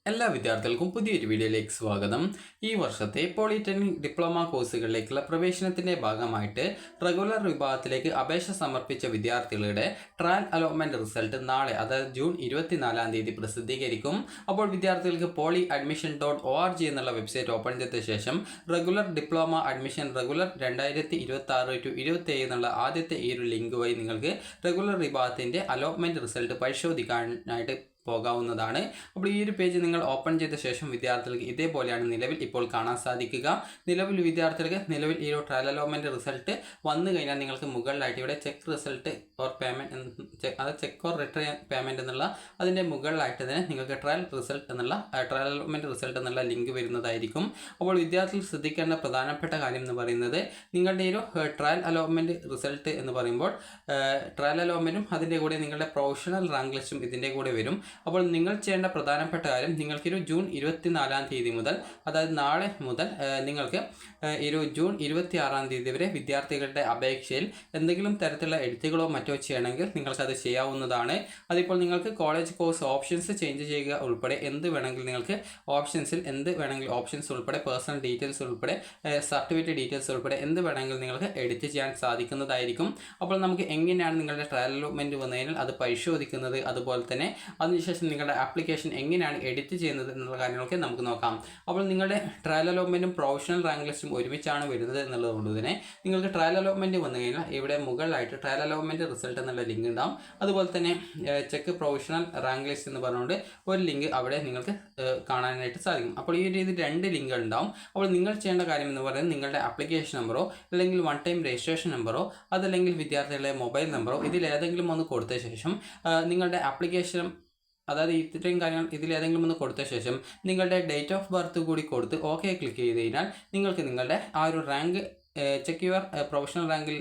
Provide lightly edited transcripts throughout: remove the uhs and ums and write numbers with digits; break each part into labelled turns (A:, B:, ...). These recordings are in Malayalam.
A: എല്ലാ വിദ്യാർത്ഥികൾക്കും പുതിയൊരു വീഡിയോയിലേക്ക് സ്വാഗതം. ഈ വർഷത്തെ പോളിടെക്നിക് ഡിപ്ലോമ കോഴ്സുകളിലേക്കുള്ള പ്രവേശനത്തിന്റെ ഭാഗമായിട്ട് റെഗുലർ വിഭാഗത്തിലേക്ക് അപേക്ഷ സമർപ്പിച്ച വിദ്യാർത്ഥികളുടെ ട്രയൽ അലോട്ട്മെന്റ് റിസൾട്ട് നാളെ, അതായത് ജൂൺ 24-ാം തീയതി പ്രസിദ്ധീകരിക്കും. അപ്പോൾ വിദ്യാർത്ഥികൾക്ക് poly.admission.org എന്നുള്ള വെബ്സൈറ്റ് ഓപ്പൺ ചെയ്ത ശേഷം റെഗുലർ ഡിപ്ലോമ അഡ്മിഷൻ റെഗുലർ 2026-27 എന്നുള്ള ആദ്യത്തെ ഈ ഒരു ലിങ്ക് വഴി നിങ്ങൾക്ക് റെഗുലർ വിഭാഗത്തിന്റെ അലോട്ട്മെന്റ് റിസൾട്ട് പരിശോധിക്കാനായിട്ട് പോകാവുന്നതാണ്. അപ്പോൾ ഈ ഒരു പേജ് നിങ്ങൾ ഓപ്പൺ ചെയ്ത ശേഷം വിദ്യാർത്ഥികൾക്ക് ഇതേപോലെയാണ് നിലവിൽ ഇപ്പോൾ കാണാൻ സാധിക്കുക. വിദ്യാർത്ഥികൾക്ക് നിലവിൽ ഈ ഒരു ട്രയൽ അലോട്ട്മെന്റ് റിസൾട്ട് വന്നു കഴിഞ്ഞാൽ നിങ്ങൾക്ക് മുകളിലായിട്ട് ഇവിടെ ചെക്ക് റിസൾട്ട് ഓർ പേയ്മെന്റ്, അത് ചെക്ക് ഓർ റിട്ടേൺ പേയ്മെന്റ് എന്നുള്ള അതിൻ്റെ മുകളിലായിട്ട് തന്നെ നിങ്ങൾക്ക് ട്രയൽ അലോട്ട്മെന്റ് റിസൾട്ട് എന്നുള്ള ലിങ്ക് വരുന്നതായിരിക്കും. അപ്പോൾ വിദ്യാർത്ഥികൾ ശ്രദ്ധിക്കേണ്ട പ്രധാനപ്പെട്ട കാര്യം എന്ന് പറയുന്നത്, നിങ്ങളുടെ ഈ ഒരു ട്രയൽ അലോട്ട്മെന്റ് റിസൾട്ട് എന്ന് പറയുമ്പോൾ ട്രയൽ അലോട്ട്മെന്റും അതിൻ്റെ കൂടെ നിങ്ങളുടെ പ്രൊഫഷണൽ റാങ്ക് ലിസ്റ്റും ഇതിൻ്റെ കൂടെ വരും. അപ്പോൾ നിങ്ങൾ ചെയ്യേണ്ട പ്രധാനപ്പെട്ട കാര്യം, നിങ്ങൾക്കൊരു ജൂൺ 24-ാം തീയതി മുതൽ, അതായത് നാളെ മുതൽ നിങ്ങൾക്ക് ഒരു ജൂൺ 26-ാം തീയതി വരെ വിദ്യാർത്ഥികളുടെ അപേക്ഷയിൽ എന്തെങ്കിലും തരത്തിലുള്ള എഴുത്തുകളോ മറ്റോ ചെയ്യണമെങ്കിൽ നിങ്ങൾക്കത് ചെയ്യാവുന്നതാണ്. അതിപ്പോൾ നിങ്ങൾക്ക് കോളേജ് കോഴ്സ് ഓപ്ഷൻസ് ചേഞ്ച് ചെയ്യുക ഉൾപ്പെടെ എന്ത് വേണമെങ്കിൽ നിങ്ങൾക്ക് ഓപ്ഷൻസ് ഉൾപ്പെടെ പേഴ്സണൽ ഡീറ്റെയിൽസ് ഉൾപ്പെടെ സർട്ടിഫിക്കറ്റ് ഡീറ്റെയിൽസ് ഉൾപ്പെടെ എന്ത് വേണമെങ്കിൽ നിങ്ങൾക്ക് എഡിറ്റ് ചെയ്യാൻ സാധിക്കുന്നതായിരിക്കും. അപ്പോൾ നമുക്ക് എങ്ങനെയാണ് നിങ്ങളുടെ ട്രയൽ അലോട്ട്മെന്റ് വന്നു കഴിഞ്ഞാൽ അത് പരിശോധിക്കുന്നത്, അതുപോലെ തന്നെ അതിനുശേഷം നിങ്ങളുടെ ആപ്ലിക്കേഷൻ എങ്ങനെയാണ് എഡിറ്റ് ചെയ്യുന്നത് എന്നുള്ള കാര്യങ്ങളൊക്കെ നമുക്ക് നോക്കാം. അപ്പോൾ നിങ്ങളുടെ ട്രയൽ അലോട്ട്മെന്റും പ്രൊഫഷണൽ റാങ്ക് ലിസ്റ്റും ഒരുമിച്ചാണ് വരുന്നത് എന്നുള്ളത് കൊണ്ട് തന്നെ നിങ്ങൾക്ക് ട്രയൽ അലോട്ട്മെന്റ് വന്നു കഴിഞ്ഞാൽ ഇവിടെ മുകളിലായിട്ട് ട്രയൽ അലോട്ട്മെന്റ് റിസൾട്ട് എന്നുള്ള ലിങ്ക് ഉണ്ടാവും. അതുപോലെ തന്നെ ചെക്ക് പ്രൊഫഷണൽ റാങ്ക് ലിസ്റ്റ് എന്ന് പറഞ്ഞുകൊണ്ട് ഒരു ലിങ്ക് അവിടെ നിങ്ങൾക്ക് കാണാനായിട്ട് സാധിക്കും. അപ്പോൾ ഈ രീതിയിൽ 2 ലിങ്കുകൾ ഉണ്ടാവും. അപ്പോൾ നിങ്ങൾ ചെയ്യേണ്ട കാര്യം എന്ന് പറയുന്നത്, നിങ്ങളുടെ ആപ്ലിക്കേഷൻ നമ്പറോ അല്ലെങ്കിൽ വൺ ടൈം രജിസ്ട്രേഷൻ നമ്പറോ അതല്ലെങ്കിൽ വിദ്യാർത്ഥികളുടെ മൊബൈൽ നമ്പറോ ഇതിലേതെങ്കിലും ഒന്ന് കൊടുത്ത ശേഷം നിങ്ങളുടെ ആപ്ലിക്കേഷൻ, അതായത് ഇത്രയും കാര്യങ്ങൾ ഇതിലേതെങ്കിലും ഒന്ന് കൊടുത്ത ശേഷം നിങ്ങളുടെ ഡേറ്റ് ഓഫ് ബർത്ത് കൂടി കൊടുത്ത് ഓക്കെ ക്ലിക്ക് ചെയ്ത് കഴിഞ്ഞാൽ നിങ്ങൾക്ക് നിങ്ങളുടെ ആ ഒരു റാങ്ക് ചെക്ക് യുവർ പ്രൊഫഷണൽ റാങ്കിൽ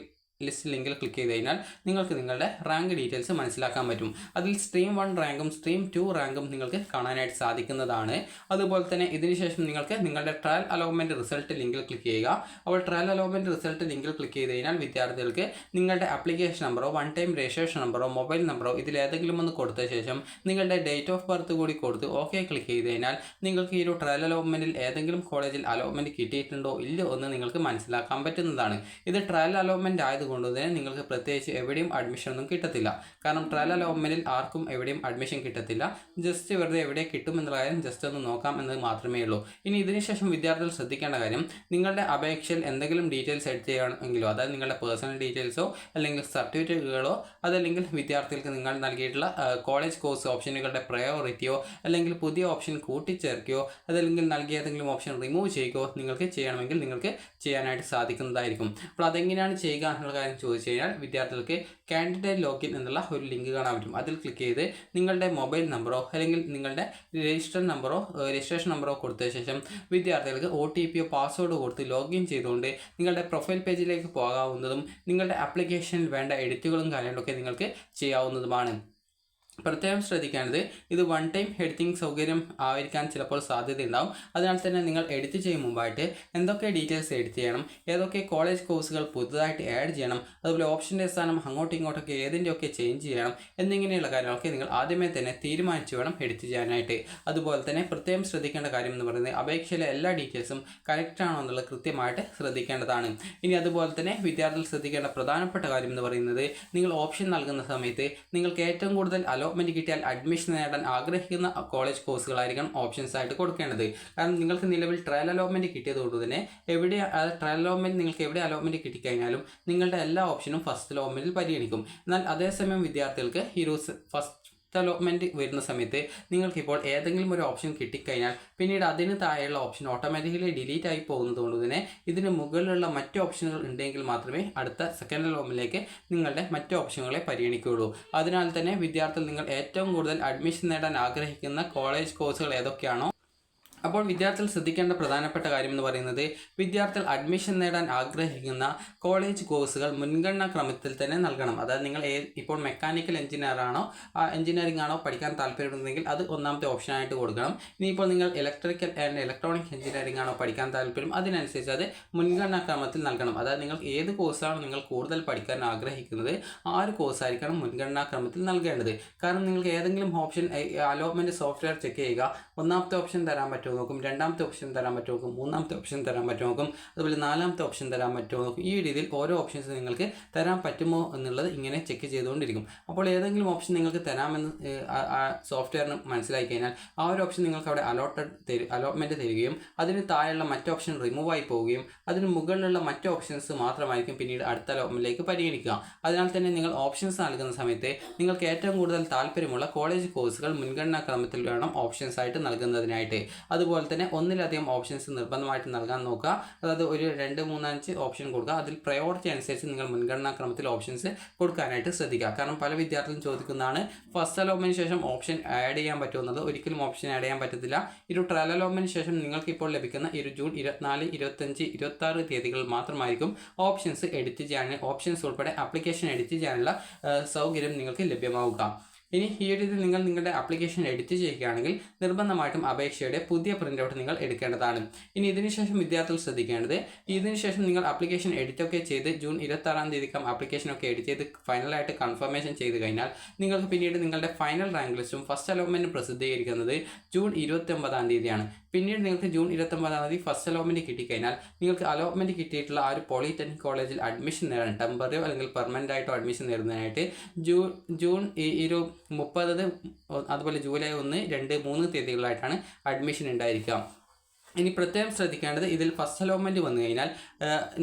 A: ലിസ്റ്റ് ലിങ്കിൽ ക്ലിക്ക് ചെയ്ത് കഴിഞ്ഞാൽ നിങ്ങൾക്ക് നിങ്ങളുടെ റാങ്ക് ഡീറ്റെയിൽസ് മനസ്സിലാക്കാൻ പറ്റും. അതിൽ സ്ട്രീം 1 റാങ്കും സ്ട്രീം 2 റാങ്കും നിങ്ങൾക്ക് കാണാനായിട്ട് സാധിക്കുന്നതാണ്. അതുപോലെ തന്നെ ഇതിനുശേഷം നിങ്ങൾക്ക് നിങ്ങളുടെ ട്രയൽ അലോട്ട്മെന്റ് റിസൾട്ട് ലിങ്കിൽ ക്ലിക്ക് ചെയ്യുക. അപ്പോൾ ട്രയൽ അലോട്ട്മെന്റ് റിസൾട്ട് ലിങ്കിൽ ക്ലിക്ക് ചെയ്ത് കഴിഞ്ഞാൽ വിദ്യാർത്ഥികൾക്ക് നിങ്ങളുടെ ആപ്ലിക്കേഷൻ നമ്പറോ വൺ ടൈം രജിസ്ട്രേഷൻ നമ്പറോ മൊബൈൽ നമ്പറോ ഇതിലേതെങ്കിലും ഒന്ന് കൊടുത്ത ശേഷം നിങ്ങളുടെ ഡേറ്റ് ഓഫ് ബർത്ത് കൂടി കൊടുത്ത് ഓക്കെ ക്ലിക്ക് ചെയ്ത് കഴിഞ്ഞാൽ നിങ്ങൾക്ക് ഈ ഒരു ട്രയൽ അലോട്ട്മെന്റിൽ ഏതെങ്കിലും കോളേജിൽ അലോട്ട്മെന്റ് കിട്ടിയിട്ടുണ്ടോ ഇല്ലയോ എന്ന് നിങ്ങൾക്ക് മനസ്സിലാക്കാൻ പറ്റുന്നതാണ്. ഇത് ട്രയൽ അലോട്ട്മെന്റ് ആയതുകൊണ്ട് തന്നെ നിങ്ങൾക്ക് പ്രത്യേകിച്ച് എവിടെയും അഡ്മിഷൻ ഒന്നും കിട്ടത്തില്ല. കാരണം ട്രയൽ അലോട്ട്മെന്റിൽ ആർക്കും എവിടെയും അഡ്മിഷൻ കിട്ടത്തില്ല. ജസ്റ്റ് വെറുതെ എവിടെ കിട്ടും എന്നുള്ള കാര്യം ജസ്റ്റ് ഒന്ന് നോക്കാം എന്നത് മാത്രമേ ഉള്ളൂ. ഇനി ഇതിനുശേഷം വിദ്യാർത്ഥികൾ ശ്രദ്ധിക്കേണ്ട കാര്യം, നിങ്ങളുടെ അപേക്ഷയിൽ എന്തെങ്കിലും ഡീറ്റെയിൽസ് എഡിറ്റ് ചെയ്യണമെങ്കിലോ, അതായത് നിങ്ങളുടെ പേഴ്സണൽ ഡീറ്റെയിൽസോ അല്ലെങ്കിൽ സർട്ടിഫിക്കറ്റുകളോ അതല്ലെങ്കിൽ വിദ്യാർത്ഥികൾക്ക് നിങ്ങൾ നൽകിയിട്ടുള്ള കോളേജ് കോഴ്സ് ഓപ്ഷനുകളുടെ പ്രയോറിറ്റിയോ അല്ലെങ്കിൽ പുതിയ ഓപ്ഷൻ കൂട്ടിച്ചേർക്കുകയോ അതല്ലെങ്കിൽ നൽകിയ ഏതെങ്കിലും ഓപ്ഷൻ റിമൂവ് ചെയ്യുകയോ നിങ്ങൾക്ക് ചെയ്യണമെങ്കിൽ നിങ്ങൾക്ക് ചെയ്യാനായിട്ട് സാധിക്കുന്നതായിരിക്കും. അപ്പോൾ അതെങ്ങനെയാണ് ചെയ്യുക എന്നുള്ള കാര്യം ചോദിച്ചു കഴിഞ്ഞാൽ വിദ്യാർത്ഥികൾക്ക് കാൻഡിഡേറ്റ് ലോഗിൻ എന്നുള്ള ഒരു ലിങ്ക് കാണാൻ പറ്റും. അതിൽ ക്ലിക്ക് ചെയ്ത് നിങ്ങളുടെ മൊബൈൽ നമ്പറോ അല്ലെങ്കിൽ നിങ്ങളുടെ രജിസ്ട്രേഷൻ നമ്പറോ കൊടുത്ത ശേഷം വിദ്യാർത്ഥികൾക്ക് OTP പാസ്വേഡ് കൊടുത്ത് ലോഗിൻ ചെയ്തുകൊണ്ട് നിങ്ങളുടെ പ്രൊഫൈൽ പേജിലേക്ക് പോകാവുന്നതും നിങ്ങളുടെ ആപ്ലിക്കേഷനിൽ വേണ്ട എഡിറ്റുകളും കാര്യങ്ങളൊക്കെ നിങ്ങൾക്ക് ചെയ്യാവുന്നതുമാണ്. പ്രത്യേകം ശ്രദ്ധിക്കേണ്ടത്, ഇത് വൺ ടൈം എഡിറ്റിംഗ് സൗകര്യം ആയിരിക്കാൻ ചിലപ്പോൾ സാധ്യതയുണ്ടാവും. അതിനാൽ തന്നെ നിങ്ങൾ എഡിറ്റ് ചെയ്യും മുമ്പായിട്ട് എന്തൊക്കെ ഡീറ്റെയിൽസ് എഡിറ്റ് ചെയ്യണം, ഏതൊക്കെ കോളേജ് കോഴ്സുകൾ പുതുതായിട്ട് ആഡ് ചെയ്യണം, അതുപോലെ ഓപ്ഷൻ്റെ സ്ഥാനം അങ്ങോട്ടും ഇങ്ങോട്ടൊക്കെ ഏതിൻ്റെയൊക്കെ ചേഞ്ച് ചെയ്യണം എന്നിങ്ങനെയുള്ള കാര്യങ്ങളൊക്കെ നിങ്ങൾ ആദ്യമേ തന്നെ തീരുമാനിച്ച് വേണം എഡിറ്റ് ചെയ്യാനായിട്ട്. അതുപോലെ തന്നെ പ്രത്യേകം ശ്രദ്ധിക്കേണ്ട കാര്യം എന്ന് പറയുന്നത്, അപേക്ഷയിലെ എല്ലാ ഡീറ്റെയിൽസും കറക്റ്റ് ആണോ എന്നുള്ളത് കൃത്യമായിട്ട് ശ്രദ്ധിക്കേണ്ടതാണ്. ഇനി അതുപോലെ തന്നെ വിദ്യാർത്ഥികൾ ശ്രദ്ധിക്കേണ്ട പ്രധാനപ്പെട്ട കാര്യം എന്ന് പറയുന്നത്, നിങ്ങൾ ഓപ്ഷൻ നൽകുന്ന സമയത്ത് നിങ്ങൾക്ക് ഏറ്റവും കൂടുതൽ അലോട്ട്മെന്റ് കിട്ടിയാൽ അഡ്മിഷൻ നേടാൻ ആഗ്രഹിക്കുന്ന കോളേജ് കോഴ്സുകളായിരിക്കണം ഓപ്ഷൻസ് ആയിട്ട് കൊടുക്കേണ്ടത്. കാരണം നിങ്ങൾക്ക് നിലവിൽ ട്രയൽ അലോട്ട്മെന്റ് കിട്ടിയതുകൊണ്ട് തന്നെ ട്രയൽ അലോട്ട്മെന്റ് നിങ്ങൾക്ക് എവിടെ അലോട്ട്മെന്റ് കിട്ടിക്കഴിഞ്ഞാലും നിങ്ങളുടെ എല്ലാ ഓപ്ഷനും ഫസ്റ്റ് അലോട്ട്മെന്റിൽ പരിഗണിക്കും. എന്നാൽ അതേസമയം വിദ്യാർത്ഥികൾക്ക് ഈ ഫസ്റ്റ് അലോട്ട്മെന്റ് വരുന്ന സമയത്ത് നിങ്ങൾക്കിപ്പോൾ ഏതെങ്കിലും ഒരു ഓപ്ഷൻ കിട്ടിക്കഴിഞ്ഞാൽ പിന്നീട് അതിന് താഴെയുള്ള ഓപ്ഷൻ ഓട്ടോമാറ്റിക്കലി ഡിലീറ്റ് ആയി പോകുന്നത് കൊണ്ട് തന്നെ ഇതിന് മുകളിലുള്ള മറ്റ് ഓപ്ഷനുകൾ ഉണ്ടെങ്കിൽ മാത്രമേ അടുത്ത സെക്കൻഡ് അലോട്ട്മെന്റിലേക്ക് നിങ്ങളുടെ മറ്റ് ഓപ്ഷനുകളെ പരിഗണിക്കുകയുള്ളൂ. അതിനാൽ തന്നെ വിദ്യാർത്ഥികൾ നിങ്ങൾ ഏറ്റവും കൂടുതൽ അഡ്മിഷൻ നേടാൻ ആഗ്രഹിക്കുന്ന കോളേജ് കോഴ്സുകൾ ഏതൊക്കെയാണോ അപ്പോൾ വിദ്യാർത്ഥികൾ ശ്രദ്ധിക്കേണ്ട പ്രധാനപ്പെട്ട കാര്യം എന്ന് പറയുന്നത് വിദ്യാർത്ഥികൾ അഡ്മിഷൻ നേടാൻ ആഗ്രഹിക്കുന്ന കോളേജ് കോഴ്സുകൾ മുൻഗണനാ ക്രമത്തിൽ തന്നെ നൽകണം. അതായത് നിങ്ങൾ ഇപ്പോൾ മെക്കാനിക്കൽ എഞ്ചിനീയറിംഗ് ആണോ പഠിക്കാൻ താല്പര്യമുണ്ടെങ്കിൽ അത് ഒന്നാമത്തെ ഓപ്ഷനായിട്ട് കൊടുക്കണം. ഇനിയിപ്പോൾ നിങ്ങൾ ഇലക്ട്രിക്കൽ ആൻഡ് ഇലക്ട്രോണിക് എഞ്ചിനീയറിംഗ് ആണോ പഠിക്കാൻ താല്പര്യം, അതിനനുസരിച്ച് അത് മുൻഗണനാ ക്രമത്തിൽ നൽകണം. അതായത് നിങ്ങൾ ഏത് കോഴ്സാണോ നിങ്ങൾ കൂടുതൽ പഠിക്കാൻ ആഗ്രഹിക്കുന്നത് ആ ഒരു കോഴ്സായിരിക്കണം മുൻഗണനാ ക്രമത്തിൽ നൽകേണ്ടത്. കാരണം നിങ്ങൾക്ക് ഏതെങ്കിലും ഓപ്ഷൻ അലോട്ട്മെൻറ്റ് സോഫ്റ്റ്വെയർ ചെക്ക് ചെയ്യുക, ഒന്നാമത്തെ ഓപ്ഷൻ തരാൻ പറ്റുമോ നോക്കും, രണ്ടാമത്തെ ഓപ്ഷൻ തരാൻ പറ്റുമോ നോക്കും, മൂന്നാമത്തെ ഓപ്ഷൻ തരാൻ പറ്റുമോ നോക്കും, അതുപോലെ നാലാമത്തെ ഓപ്ഷൻ തരാൻ പറ്റുമോ നോക്കും. ഈ രീതിയിൽ ഓരോ ഓപ്ഷൻസ് നിങ്ങൾക്ക് തരാൻ പറ്റുമോ എന്നുള്ളത് ഇങ്ങനെ ചെക്ക് ചെയ്തുകൊണ്ടിരിക്കും. അപ്പോൾ ഏതെങ്കിലും ഓപ്ഷൻ നിങ്ങൾക്ക് തരാമെന്ന് സോഫ്റ്റ്വെയറിന് മനസ്സിലാക്കി കഴിഞ്ഞാൽ ആ ഒരു ഓപ്ഷൻ നിങ്ങൾക്ക് അവിടെ അലോട്ട്മെൻറ്റ് തരികയും അതിന് താഴെയുള്ള മറ്റ് ഓപ്ഷൻ റിമൂവ് ആയി പോവുകയും അതിന് മുകളിലുള്ള മറ്റ് ഓപ്ഷൻസ് മാത്രമായിരിക്കും പിന്നീട് അടുത്ത അലോട്ട്മെൻറ്റിലേക്ക് പരിഗണിക്കുക. അതിനാൽ തന്നെ നിങ്ങൾ ഓപ്ഷൻസ് നൽകുന്ന സമയത്ത് നിങ്ങൾക്ക് ഏറ്റവും കൂടുതൽ താല്പര്യമുള്ള കോളേജ് കോഴ്സുകൾ മുൻഗണനാ ക്രമത്തിൽ വേണം ഓപ്ഷൻസ് ആയിട്ട് നൽകുന്നതിനായിട്ട്. അതുപോലെ തന്നെ ഒന്നിലധികം ഓപ്ഷൻസ് നിർബന്ധമായിട്ട് നൽകാൻ നോക്കുക. അതായത് ഒരു 2, 3, 5 ഓപ്ഷൻ കൊടുക്കുക. അതിൽ പ്രയോറിറ്റി അനുസരിച്ച് നിങ്ങൾ മുൻഗണനാ ക്രമത്തിൽ ഓപ്ഷൻസ് കൊടുക്കാനായിട്ട് ശ്രദ്ധിക്കുക. കാരണം പല വിദ്യാർത്ഥികളും ചോദിക്കുന്നതാണ് ഫസ്റ്റ് അലോട്ട്മെൻറ്റിന് ശേഷം ഓപ്ഷൻ ആഡ് ചെയ്യാൻ പറ്റുമെന്നത്. ഒരിക്കലും ഓപ്ഷൻ ആഡ് ചെയ്യാൻ പറ്റത്തില്ല. ഒരു ട്രയൽ അലോട്ട്മെൻറ്റിന് ശേഷം നിങ്ങൾക്ക് ഇപ്പോൾ ലഭിക്കുന്ന ജൂൺ 24, 25, 26 തീയതികളിൽ മാത്രമായിരിക്കും ഓപ്ഷൻസ് എഡിറ്റ് ചെയ്യാൻ, ഓപ്ഷൻസ് ഉൾപ്പെടെ ആപ്ലിക്കേഷൻ എഡിറ്റ് ചെയ്യാനുള്ള സൗകര്യം നിങ്ങൾക്ക് ലഭ്യമാവുക. ഇനി ഈ ഒരു രീതിയിൽ നിങ്ങൾ നിങ്ങളുടെ ആപ്ലിക്കേഷൻ എഡിറ്റ് ചെയ്യുകയാണെങ്കിൽ നിർബന്ധമായിട്ടും അപേക്ഷയുടെ പുതിയ പ്രിൻ്റ് ഔട്ട് നിങ്ങൾ എടുക്കേണ്ടതാണ്. ഇനി ഇതിനുശേഷം വിദ്യാർത്ഥികൾ ശ്രദ്ധിക്കേണ്ടത്, ഇതിനുശേഷം നിങ്ങൾ ആപ്ലിക്കേഷൻ എഡിറ്റൊക്കെ ചെയ്ത് ജൂൺ 26-ാം തീയതിക്കാം ആപ്ലിക്കേഷനൊക്കെ എഡിറ്റ് ചെയ്ത് ഫൈനലായിട്ട് കൺഫർമേഷൻ ചെയ്ത് കഴിഞ്ഞാൽ നിങ്ങൾക്ക് പിന്നീട് നിങ്ങളുടെ ഫൈനൽ റാങ്ക് ലിസ്റ്റും ഫസ്റ്റ് അലോട്ട്മെൻറ്റും പ്രസിദ്ധീകരിക്കുന്നത് ജൂൺ 29-ാം തീയതിയാണ്. പിന്നീട് നിങ്ങൾക്ക് ജൂൺ 29-ാം തീയതി ഫസ്റ്റ് അലോട്ട്മെൻറ്റ് കിട്ടിക്കഴിഞ്ഞാൽ നിങ്ങൾക്ക് അലോട്ട്മെൻറ്റ് കിട്ടിയിട്ടുള്ള ആ ഒരു പോളിടെക്നിക് കോളേജിൽ അഡ്മിഷൻ നേടാൻ ടെമ്പററിയോ അല്ലെങ്കിൽ പെർമനൻ്റ് ആയിട്ടോ അഡ്മിഷൻ നേടുന്നതിനായിട്ട് ജൂൺ 30, അതുപോലെ ജൂലൈ 1, 2, 3 തീയതികളായിട്ടാണ് അഡ്മിഷൻ ഉണ്ടായിരിക്കുക. ഇനി പ്രത്യേകം ശ്രദ്ധിക്കേണ്ടത്, ഇതിൽ ഫസ്റ്റ് അലോട്ട്മെൻറ്റ് വന്നു കഴിഞ്ഞാൽ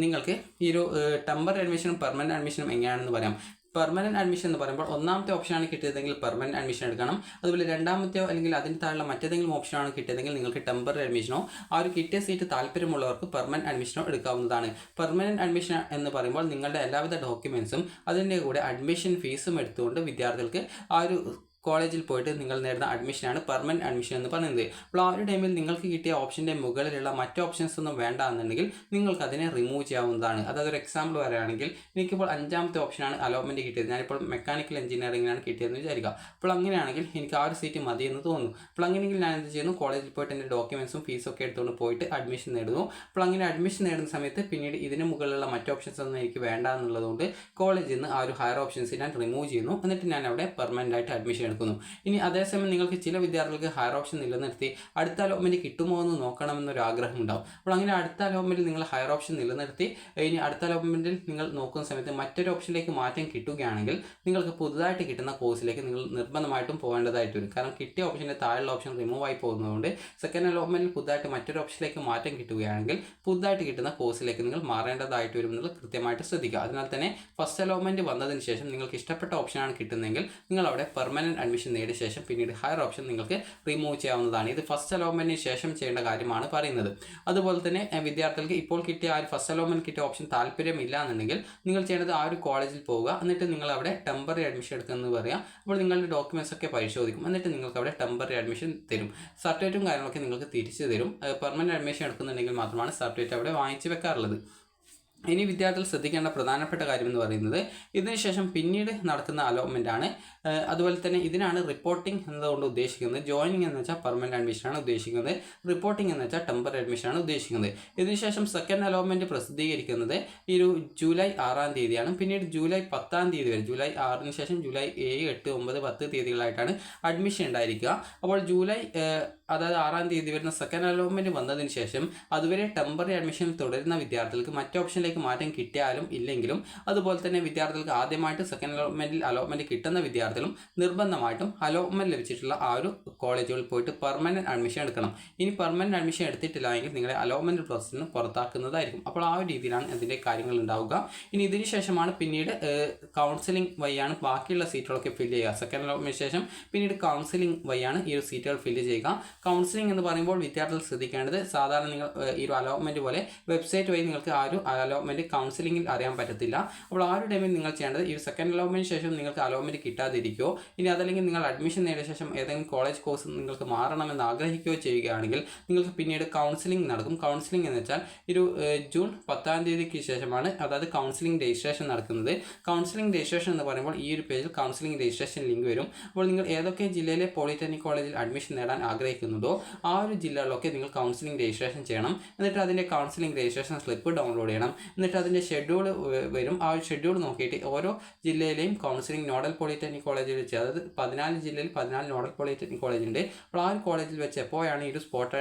A: നിങ്ങൾക്ക് ഈ ഒരു ടെമ്പററി അഡ്മിഷനും പെർമനൻറ്റ് അഡ്മിഷനും എങ്ങനെയാണെന്ന് പറയാം. പെർമനൻറ്റ് അഡ്മിഷൻ എന്ന് പറയുമ്പോൾ ഒന്നാമത്തെ ഓപ്ഷനാണ് കിട്ടിയതെങ്കിൽ പെർമനൻറ്റ് അഡ്മിഷൻ എടുക്കണം. അതുപോലെ രണ്ടാമത്തെയോ അല്ലെങ്കിൽ അതിന് താഴെയുള്ള മറ്റേതെങ്കിലും ഓപ്ഷനാണ് കിട്ടിയതെങ്കിൽ നിങ്ങൾക്ക് ടെമ്പററി അഡ്മിഷനോ ആ ഒരു കിട്ടിയ സീറ്റ് താല്പര്യമുള്ളവർക്ക് പെർമനൻറ്റ് അഡ്മിഷനോ എടുക്കാവുന്നതാണ്. പെർമനൻറ്റ് അഡ്മിഷൻ എന്ന് പറയുമ്പോൾ നിങ്ങളുടെ എല്ലാവിധ ഡോക്യുമെൻസും അതിൻ്റെ കൂടെ അഡ്മിഷൻ ഫീസും എടുത്തുകൊണ്ട് വിദ്യാർത്ഥികൾക്ക് ആ ഒരു കോളേജിൽ പോയിട്ട് നിങ്ങൾ നേടുന്ന അഡ്മിഷനാണ് പെർമനൻറ്റ് അഡ്മിഷൻ എന്ന് പറയുന്നത്. അപ്പോൾ ആ ഒരു ടൈമിൽ നിങ്ങൾക്ക് കിട്ടിയ ഓപ്ഷൻ്റെ മുകളിലുള്ള മറ്റ് ഓപ്ഷൻസ് ഒന്നും വേണ്ട എന്നുണ്ടെങ്കിൽ നിങ്ങൾക്ക് അതിനെ റിമൂവ് ചെയ്യാവുന്നതാണ്. അതായത് ഒരു എക്സാമ്പിൾ പറയുകയാണെങ്കിൽ എനിക്കിപ്പോൾ 5ാമത്തെ ഓപ്ഷനാണ് അലോട്ട്മെൻറ്റ് കിട്ടിയത്, ഞാനിപ്പോൾ മെക്കാനിക്കൽ എഞ്ചിനീയറിംഗിനാണ് കിട്ടിയതെന്ന് വിചാരിക്കുക. അപ്പോൾ അങ്ങനെയാണെങ്കിൽ എനിക്ക് ആ ഒരു സീറ്റ് മതി എന്ന് തോന്നുന്നു. അപ്പോൾ അങ്ങനെയെങ്കിൽ ഞാൻ എന്ത് ചെയ്യുന്നു, കോളേജിൽ പോയിട്ട് എൻ്റെ ഡോക്യുമെൻസും ഫീസൊക്കെ എടുത്തുകൊണ്ട് പോയിട്ട് അഡ്മിഷൻ നേടുന്നു. അപ്പോൾ അങ്ങനെ അഡ്മിഷൻ നേടുന്ന സമയത്ത് പിന്നീട് ഇതിന് മുകളിലുള്ള മറ്റ് ഓപ്ഷൻസ് ഒന്നും എനിക്ക് വേണ്ട എന്നുള്ളതുകൊണ്ട് കോളേജിൽ നിന്ന് ആ ഒരു ഹയർ ഓപ്ഷൻസ് ഞാൻ റിമൂവ് ചെയ്യുന്നു. എന്നിട്ട് ഞാൻ അവിടെ പെർമനൻ്റ് ആയിട്ട് അഡ്മിഷൻ എടുക്കുന്നു. ഇനി അതേസമയം നിങ്ങൾക്ക് ചില വിദ്യാർത്ഥികൾക്ക് ഹയർ ഓപ്ഷൻ നിലനിർത്തി അടുത്ത അലോട്ട്മെൻറ്റ് കിട്ടുമോ എന്ന് നോക്കണമെന്നൊരു ആഗ്രഹം ഉണ്ടാവും. അപ്പോൾ അങ്ങനെ അടുത്ത അലോട്ട്മെൻറ്റിൽ നിങ്ങൾ ഹയർ ഓപ്ഷൻ നിലനിർത്തി ഇനി അടുത്ത അലോട്ട്മെൻറ്റിൽ നിങ്ങൾ നോക്കുന്ന സമയത്ത് മറ്റൊരു ഓപ്ഷനിലേക്ക് മാറ്റം കിട്ടുകയാണെങ്കിൽ നിങ്ങൾക്ക് പുതുതായിട്ട് കിട്ടുന്ന കോഴ്സിലേക്ക് നിങ്ങൾ നിർബന്ധമായിട്ടും പോകേണ്ടതായിട്ട് വരും. കാരണം കിട്ടിയ ഓപ്ഷൻ്റെ താഴെയുള്ള ഓപ്ഷൻ റിമൂവ് ആയി പോകുന്നതുകൊണ്ട് സെക്കൻഡ് അലോട്ട്മെൻറ്റിൽ പുതുതായിട്ട് മറ്റൊരു ഓപ്ഷനിലേക്ക് മാറ്റം കിട്ടുകയാണെങ്കിൽ പുതുതായിട്ട് കിട്ടുന്ന കോഴ്സിലേക്ക് നിങ്ങൾ മാറേണ്ടതായിട്ട് വരും എന്നുള്ളത് കൃത്യമായിട്ട് ശ്രദ്ധിക്കുക. അതിനാൽ തന്നെ ഫസ്റ്റ് അലോട്ട്മെൻറ്റ് വന്നതിന് ശേഷം നിങ്ങൾക്ക് ഇഷ്ടപ്പെട്ട ഓപ്ഷനാണ് കിട്ടുന്നതെങ്കിൽ നിങ്ങൾ അവിടെ പെർമനൻറ്റ് അഡ്മിഷൻ നേടിയ ശേഷം പിന്നീട് ഹയർ ഓപ്ഷൻ നിങ്ങൾക്ക് റിമൂവ് ചെയ്യാവുന്നതാണ്. ഇത് ഫസ്റ്റ് അലോട്ട്മെൻറ്റിന് ശേഷം ചെയ്യേണ്ട കാര്യമാണ് പറയുന്നത്. അതുപോലെ തന്നെ വിദ്യാർത്ഥികൾക്ക് ഇപ്പോൾ കിട്ടിയ ആ ഒരു ഫസ്റ്റ് അലോട്ട്മെൻറ്റ് കിട്ടിയ ഓപ്ഷൻ താല്പര്യമില്ല എന്നുണ്ടെങ്കിൽ നിങ്ങൾ ചെയ്യേണ്ടത് ആ ഒരു കോളേജിൽ പോവുക, എന്നിട്ട് നിങ്ങൾ അവിടെ ടെമ്പററി അഡ്മിഷൻ എടുക്കുന്നത് പറയാം. അപ്പോൾ നിങ്ങളുടെ ഡോക്യുമെൻറ്റ്സ് ഒക്കെ പരിശോധിക്കും, എന്നിട്ട് നിങ്ങൾക്ക് അവിടെ ടെമ്പററി അഡ്മിഷൻ തരും. സർട്ടിഫിക്കറ്റും കാര്യങ്ങളൊക്കെ നിങ്ങൾക്ക് തിരിച്ചു തരും. പെർമനൻറ്റ് അഡ്മിഷൻ എടുക്കുന്നുണ്ടെങ്കിൽ മാത്രമാണ് സർട്ടിഫിക്കറ്റ് അവിടെ വാങ്ങിച്ച് വെക്കാറുള്ളത്. ഇനി വിദ്യാർത്ഥികൾ ശ്രദ്ധിക്കേണ്ട പ്രധാനപ്പെട്ട കാര്യം എന്ന് പറയുന്നത് ഇതിനുശേഷം പിന്നീട് നടത്തുന്ന അലോട്ട്മെൻ്റ് ആണ്. അതുപോലെ തന്നെ ഇതിനാണ് റിപ്പോർട്ടിംഗ് എന്നതുകൊണ്ട് ഉദ്ദേശിക്കുന്നത്. ജോയിനിങ് എന്ന് വെച്ചാൽ പെർമനൻറ്റ് അഡ്മിഷനാണ് ഉദ്ദേശിക്കുന്നത്, റിപ്പോർട്ടിംഗ് എന്ന് വെച്ചാൽ ടെമ്പററി അഡ്മിഷനാണ് ഉദ്ദേശിക്കുന്നത്. ഇതിനുശേഷം സെക്കൻഡ് അലോട്ട്മെൻറ്റ് പ്രസിദ്ധീകരിക്കുന്നത് ഈ ഒരു ജൂലൈ 6-ാം തീയതിയാണ്. പിന്നീട് ജൂലൈ 10-ാം തീയതി വരെ, ജൂലൈ 6-ന് ശേഷം ജൂലൈ 7, 8, 9, 10 തീയതികളായിട്ടാണ് അഡ്മിഷൻ ഉണ്ടായിരിക്കുക. അപ്പോൾ ജൂലൈ അതായത് 6-ാം തീയതി വരുന്ന സെക്കൻഡ് അലോട്ട്മെൻറ്റ് വന്നതിന് ശേഷം അതുവരെ ടെമ്പററി അഡ്മിഷൻ തുടരുന്ന വിദ്യാർത്ഥികൾക്ക് മറ്റ് ഓപ്ഷനിലേക്ക് മാറ്റം കിട്ടിയാലും ഇല്ലെങ്കിലും, അതുപോലെ തന്നെ വിദ്യാർത്ഥികൾക്ക് ആദ്യമായിട്ട് സെക്കൻഡ് അലോട്ട്മെൻറ്റ് കിട്ടുന്ന വിദ്യാർത്ഥികളും നിർബന്ധമായിട്ടും അലോട്ട്മെൻറ്റ് ലഭിച്ചിട്ടുള്ള ആ ഒരു കോളേജുകളിൽ പോയിട്ട് പെർമനൻറ്റ് അഡ്മിഷൻ എടുക്കണം. ഇനി പെർമനൻറ്റ് അഡ്മിഷൻ എടുത്തിട്ടില്ല എങ്കിൽ നിങ്ങളെ അലോട്ട്മെൻറ്റ് പ്രോസസ്സിൽ നിന്ന് പുറത്താക്കുന്നതായിരിക്കും. അപ്പോൾ ആ ഒരു രീതിയിലാണ് ഇതിൻ്റെ കാര്യങ്ങൾ ഉണ്ടാവുക. ഇനി ഇതിന് ശേഷമാണ് പിന്നീട് കൗൺസിലിംഗ് വഴിയാണ് ബാക്കിയുള്ള സീറ്റുകളൊക്കെ ഫില്ല് ചെയ്യുക. സെക്കൻഡ് അലോട്ട്മെൻറ്റ് ശേഷം പിന്നീട് കൗൺസിലിംഗ് വഴിയാണ് ഈ ഒരു സീറ്റുകൾ ഫില്ല് ചെയ്യുക. കൗൺസിലിംഗ് എന്ന് പറയുമ്പോൾ വിദ്യാർത്ഥികൾ ശ്രദ്ധിക്കേണ്ടത് സാധാരണ നിങ്ങൾ ഈ ഒരു അലോട്ട്മെൻറ്റ് പോലെ വെബ്സൈറ്റ് വഴി നിങ്ങൾക്ക് ആ ഒരു അലോട്ട്മെൻറ്റ് കൗൺസിലിംഗിൽ അറിയാൻ പറ്റത്തില്ല. അപ്പോൾ ആ ഒരു ടൈമിൽ നിങ്ങൾ ചെയ്യേണ്ടത് ഈ സെക്കൻഡ് അലോട്ട്മെൻറ്റ് ശേഷം നിങ്ങൾക്ക് അലോട്ട്മെൻറ്റ് കിട്ടാതിരിക്കുകയോ ഇനി അതല്ലെങ്കിൽ നിങ്ങൾ അഡ്മിഷൻ നേടിയ ശേഷം ഏതെങ്കിലും കോളേജ് കോഴ്സ് നിങ്ങൾക്ക് മാറണമെന്ന് ആഗ്രഹിക്കുകയോ ചെയ്യുകയാണെങ്കിൽ നിങ്ങൾക്ക് പിന്നീട് കൗൺസിലിംഗ് നടക്കും. കൗൺസിലിംഗ് എന്ന് വെച്ചാൽ ഒരു ജൂൺ 10-ാം തീയതിക്ക് ശേഷമാണ് അതായത് കൗൺസിലിംഗ് രജിസ്ട്രേഷൻ നടക്കുന്നത്. കൗൺസിലിംഗ് രജിസ്ട്രേഷൻ എന്ന് പറയുമ്പോൾ ഈ ഒരു പേജിൽ കൗൺസിലിംഗ് രജിസ്ട്രേഷൻ ലിങ്ക് വരും. അപ്പോൾ നിങ്ങൾ ഏതൊക്കെ ജില്ലയിലെ പോളിടെക്നിക് കോളേജിൽ അഡ്മിഷൻ നേടാൻ ആഗ്രഹിക്കുന്നുണ്ടോ ആ ഒരു ജില്ലകളിലൊക്കെ നിങ്ങൾ കൗൺസിലിംഗ് രജിസ്ട്രേഷൻ ചെയ്യണം. എന്നിട്ട് അതിൻ്റെ കൗൺസിലിംഗ് രജിസ്ട്രേഷൻ സ്ലിപ്പ് ഡൗൺലോഡ് ചെയ്യണം. എന്നിട്ട് അതിൻ്റെ ഷെഡ്യൂൾ വരും. ആ ഒരു ഷെഡ്യൂൾ നോക്കിയിട്ട് ഓരോ ജില്ലയിലെയും കൗൺസിലിംഗ് നോഡൽ പോളിടെക്നിക് കോളേജിൽ വെച്ച് അതായത് 14 ജില്ലയിൽ 14 നോഡൽ പോളിടെക്നിക് കോളേജ് ഉണ്ട്. അപ്പോൾ ആ ഒരു കോളേജിൽ വെച്ച് എപ്പോഴാണ് ഈ ഒരു സ്പോട്ട്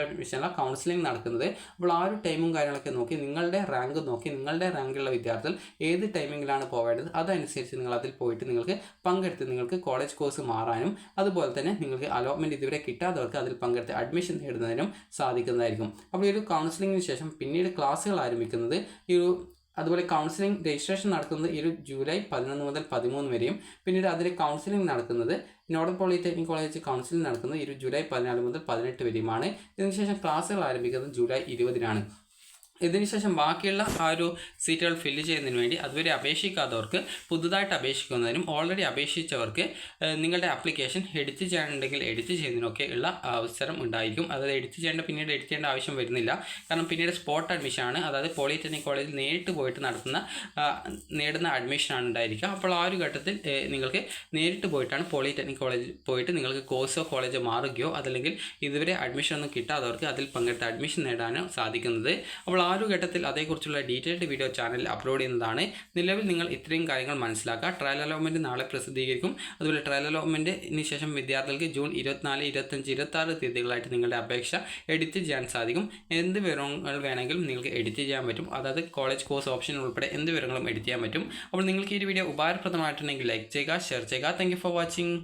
A: അഡ്മിഷനുള്ള കൗൺസിലിംഗ് നടക്കുന്നത്. അപ്പോൾ ആ ഒരു ടൈമും കാര്യങ്ങളൊക്കെ നോക്കി നിങ്ങളുടെ റാങ്ക് നോക്കി നിങ്ങളുടെ റാങ്കിലുള്ള വിദ്യാർത്ഥികൾ ഏത് ടൈമിങ്ങിലാണ് പോവേണ്ടത് അതനുസരിച്ച് നിങ്ങൾ അതിൽ പോയിട്ട് നിങ്ങൾക്ക് പങ്കെടുത്ത് നിങ്ങൾക്ക് കോളേജ് കോഴ്സ് മാറാനും അതുപോലെ തന്നെ നിങ്ങൾക്ക് അലോട്ട്മെൻറ്റ് ഇതുവരെ കിട്ടാത്തവർക്ക് അതിൽ പങ്കെടുത്ത് അഡ്മിഷൻ നേടുന്നതിനും സാധിക്കുന്നതായിരിക്കും. അപ്പോൾ ഈ ഒരു കൗൺസിലിംഗിന് ശേഷം പിന്നീട് ക്ലാസ്സുകൾ ആരംഭിക്കുന്നത് അതുപോലെ കൗൺസിലിംഗ് രജിസ്ട്രേഷൻ നടക്കുന്നത് ഈ ഒരു ജൂലൈ 11 മുതൽ 13 വരെയും പിന്നീട് അതിൽ കൗൺസിലിംഗ് നടക്കുന്നത് നോഡൽ പോളിടെക്നിക് കോളേജ് കൗൺസിലിംഗ് നടക്കുന്നത് ഈ ഒരു ജൂലൈ 14 മുതൽ 18 വരെയുമാണ്. ഇതിനുശേഷം ക്ലാസ്സുകൾ ആരംഭിക്കുന്നത് ജൂലൈ 20-നാണ്. ഇതിനുശേഷം ബാക്കിയുള്ള ആ ഒരു സീറ്റുകൾ ഫില്ല് ചെയ്യുന്നതിന് വേണ്ടി അതുവരെ അപേക്ഷിക്കാത്തവർക്ക് പുതുതായിട്ട് അപേക്ഷിക്കുന്നതിനും ഓൾറെഡി അപേക്ഷിച്ചവർക്ക് നിങ്ങളുടെ ആപ്ലിക്കേഷൻ എഡിറ്റ് ചെയ്യാനുണ്ടെങ്കിൽ എഡിറ്റ് ചെയ്യുന്നതിനൊക്കെ ഉള്ള അവസരം ഉണ്ടായിരിക്കും. അതായത് എഡിറ്റ് പിന്നീട് എഡിറ്റ് ചെയ്യേണ്ട ആവശ്യം വരുന്നില്ല. കാരണം പിന്നീട് സ്പോട്ട് അഡ്മിഷനാണ്, അതായത് പോളിടെക്നിക് കോളേജിൽ നേരിട്ട് പോയിട്ട് നേടുന്ന അഡ്മിഷനാണ് ഉണ്ടായിരിക്കുക. അപ്പോൾ ആ ഒരു ഘട്ടത്തിൽ നിങ്ങൾക്ക് നേരിട്ട് പോയിട്ടാണ് പോളിടെക്നിക് കോളേജിൽ പോയിട്ട് നിങ്ങൾക്ക് കോഴ്സോ കോളേജോ മാറുകയോ അതല്ലെങ്കിൽ ഇതുവരെ അഡ്മിഷൻ ഒന്നും കിട്ടാത്തവർക്ക് അതിൽ പങ്കെടുത്ത് അഡ്മിഷൻ നേടാനോ സാധിക്കുന്നത്. അപ്പോൾ ആ ഒരു ഘട്ടത്തിൽ അതേക്കുറിച്ചുള്ള ഡീറ്റെയിൽഡ് വീഡിയോ ചാനലിൽ അപ്ലോഡ് ചെയ്യുന്നതാണ്. നിലവിൽ നിങ്ങൾ ഇത്രയും കാര്യങ്ങൾ മനസ്സിലാക്കുക. ട്രയൽ അലോട്ട്മെൻറ്റ് നാളെ പ്രസിദ്ധീകരിക്കും. അതുപോലെ ട്രയൽ അലോട്ട്മെൻറ്റിന് ശേഷം വിദ്യാർത്ഥികൾക്ക് ജൂൺ 24, 25, 26 തീയതികളായിട്ട് നിങ്ങളുടെ അപേക്ഷ എഡിറ്റ് ചെയ്യാൻ സാധിക്കും. എന്ത് വിവരങ്ങൾ വേണമെങ്കിലും നിങ്ങൾക്ക് എഡിറ്റ് ചെയ്യാൻ പറ്റും. അതായത് കോളേജ് കോഴ്സ് ഓപ്ഷൻ ഉൾപ്പെടെ എന്ത് വിവരങ്ങളും എഡിറ്റ് ചെയ്യാൻ പറ്റും. അപ്പോൾ നിങ്ങൾക്ക് ഈ വീഡിയോ ഉപകാരപ്രദമായിട്ടുണ്ടെങ്കിൽ ലൈക്ക് ചെയ്യുക, ഷെയർ ചെയ്യുക. Thank you for watching.